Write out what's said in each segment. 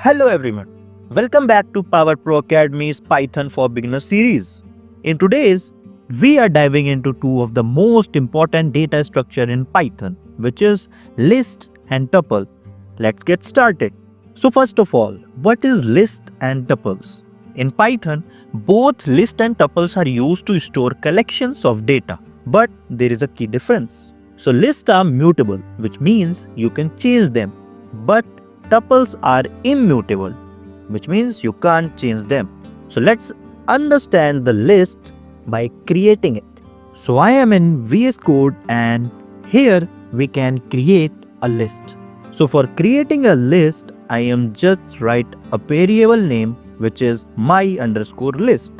Hello everyone, welcome back to Power Pro Academy's Python for Beginners series. In today's, we are diving into two of the most important data structure in Python, which is list and tuple. Let's get started. So first of all, what is list and tuples? In Python, both list and tuples are used to store collections of data, but there is a key difference. So lists are mutable, which means you can change them, but tuples are immutable, which means you can't change them. So let's understand the list by creating it. So I am in VS Code and here we can create a list. So for creating a list, I am just write a variable name which is my_list.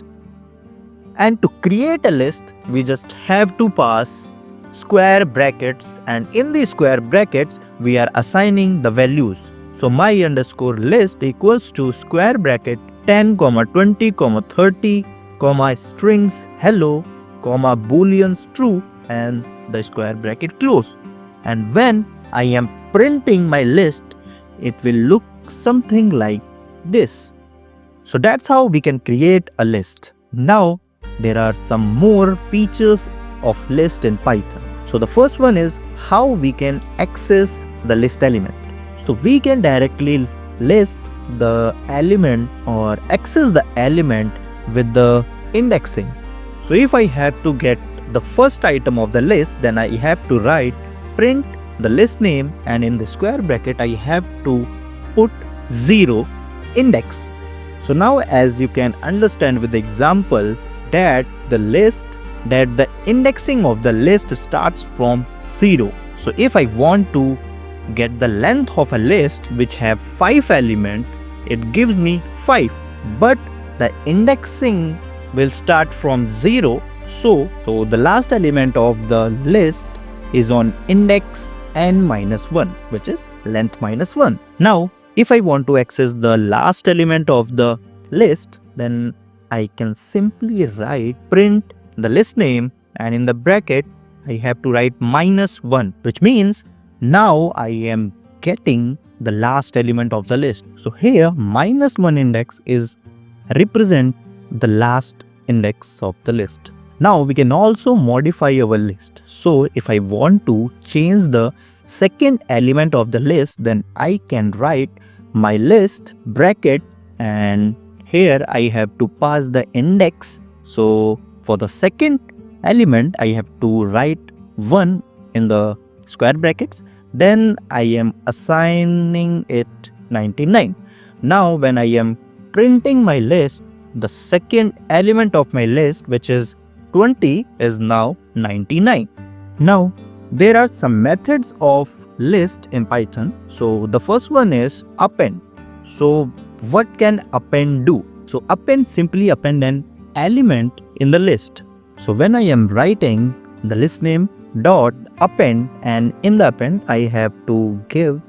And to create a list, we just have to pass square brackets, and in these square brackets, we are assigning the values. So my_list equals to square bracket 10, 20, 30, strings hello, booleans true, and the square bracket close. And when I am printing my list, it will look something like this. So that's how we can create a list. Now there are some more features of list in Python. So the first one is how we can access the list element. So we can directly list the element or access the element with the indexing. So if I have to get the first item of the list, then I have to write print the list name, and in the square bracket I have to put 0 index. So now as you can understand with the example that the indexing of the list starts from 0. So if I want to get the length of a list which have 5 elements, it gives me 5, but the indexing will start from 0. So the last element of the list is on index n-1, which is length -1. Now if I want to access the last element of the list, then I can simply write print the list name, and in the bracket I have to write -1, which means now I am getting the last element of the list. So here -1 index is represent the last index of the list. Now we can also modify our list. So if I want to change the second element of the list, then I can write my list bracket, and here I have to pass the index. So for the second element I have to write 1 in the square brackets, then I am assigning it 99. Now when I am printing my list, the second element of my list, which is 20, is now 99. Now there are some methods of list in Python. So the first one is append. So what can append do? So append simply append an element in the list. So when I am writing the list name dot append, and in the append I have to give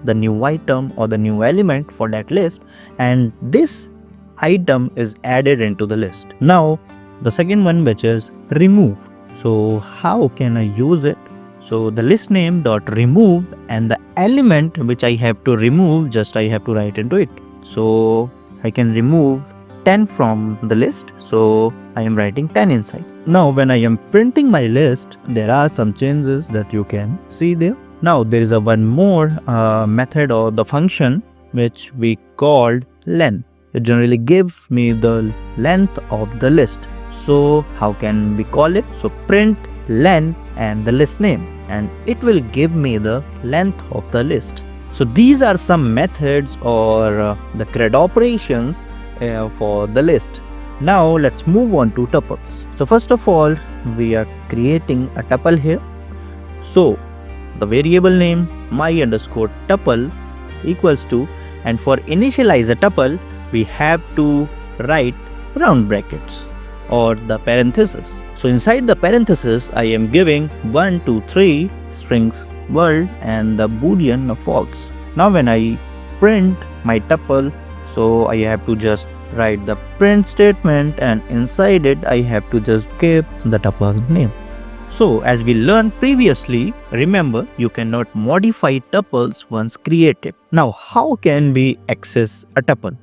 the new item or the new element for that list, and this item is added into the list. Now the second one, which is remove. So how can I use it? So the list name dot remove, and the element which I have to remove, just I have to write into it. So I can remove 10 from the list, so I am writing 10 inside. Now when I am printing my list, there are some changes that you can see there. Now there is a one more method or the function which we called length. It generally gives me the length of the list. So how can we call it? So print length and the list name, and it will give me the length of the list. So these are some methods or the CRUD operations for the list. Now let's move on to tuples. So first of all, we are creating a tuple here. So the variable name my_tuple equals to, and for initialize a tuple, we have to write round brackets or the parenthesis. So inside the parenthesis, I am giving 1, 2, 3 strings world and the boolean false. Now when I print my tuple, so I have to just write the print statement, and inside it I have to just give the tuple name. So as we learned previously, remember you cannot modify tuples once created. Now how can we access a tuple?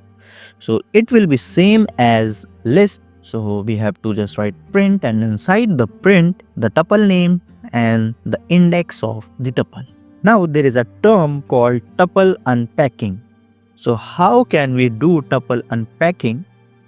So it will be same as list. So we have to just write print, and inside the print the tuple name and the index of the tuple. Now there is a term called tuple unpacking. So how can we do tuple unpacking?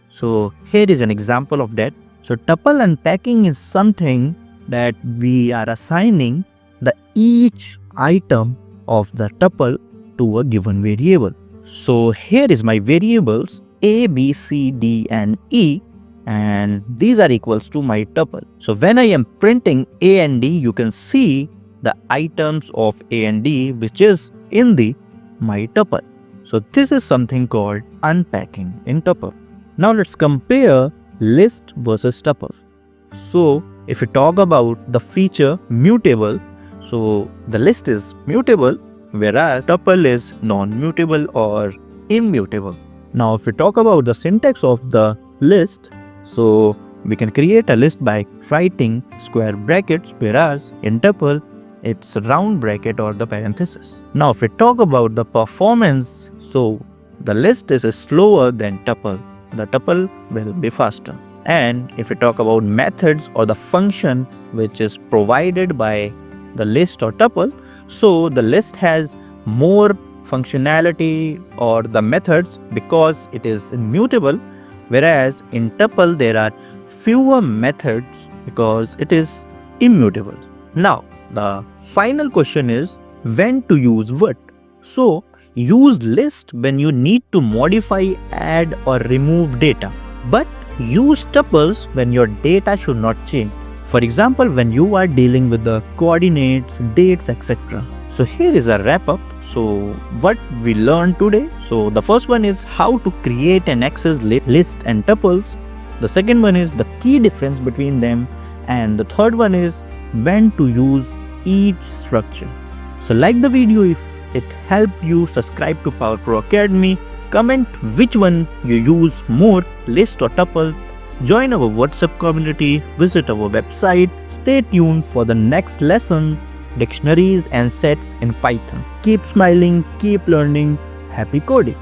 So here is an example of that. So tuple unpacking is something that we are assigning the each item of the tuple to a given variable. So here is my variables A, B, C, D and E, and these are equals to my tuple. So when I am printing A and D, you can see the items of A and D which is in the my tuple. So this is something called unpacking in tuple. Now let's compare list versus tuple. So if we talk about the feature mutable, so the list is mutable whereas tuple is non-mutable or immutable. Now if we talk about the syntax of the list, so we can create a list by writing square brackets, whereas in tuple it's round bracket or the parenthesis. Now if we talk about the performance, so the list is slower than tuple. The tuple will be faster. And if we talk about methods or the function which is provided by the list or tuple, so the list has more functionality or the methods because it is immutable, whereas in tuple there are fewer methods because it is immutable. Now the final question is when to use what. So use list when you need to modify, add or remove data, but use tuples when your data should not change. For example, when you are dealing with the coordinates, dates, etc. So here is a wrap up. So what we learned today. So the first one is how to create and access list and tuples. The second one is the key difference between them. And the third one is when to use each structure. So like the video if it helped you, subscribe to Power Pro Academy, comment which one you use more, list or tuple, join our WhatsApp community, visit our website, stay tuned for the next lesson, dictionaries and sets in Python. Keep smiling, keep learning, happy coding.